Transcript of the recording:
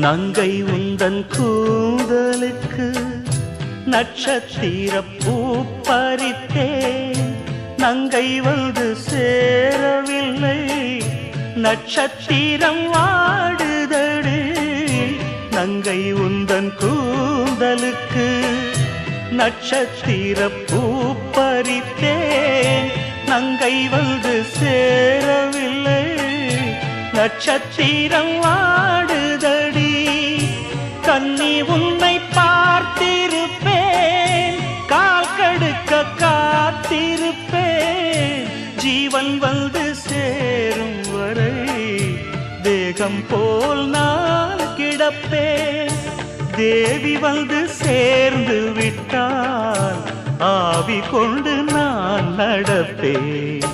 நங்கை உந்தன் கூந்தலுக்கு நட்சத்திர பூ பறித்தேன், நங்கை வந்து சேரவில்லை, நட்சத்திரம் வாடுதடு. நங்கை உந்தன் கூந்தலுக்கு நட்சத்திர பூ பறித்தேன், நங்கை வந்து சேரவில்லை, நட்சத்திரம் வாடுதடி. கன்னி உன்னை பார்த்திருப்பேன், கால் கடுக்க காத்திருப்பேன், ஜீவன் வந்து சேரும் வரை தேகம் போல் நான் கிடப்பேன். தேவி வந்து சேர்ந்து விட்டால் ஆவி கொண்டு நான் நடப்பேன்.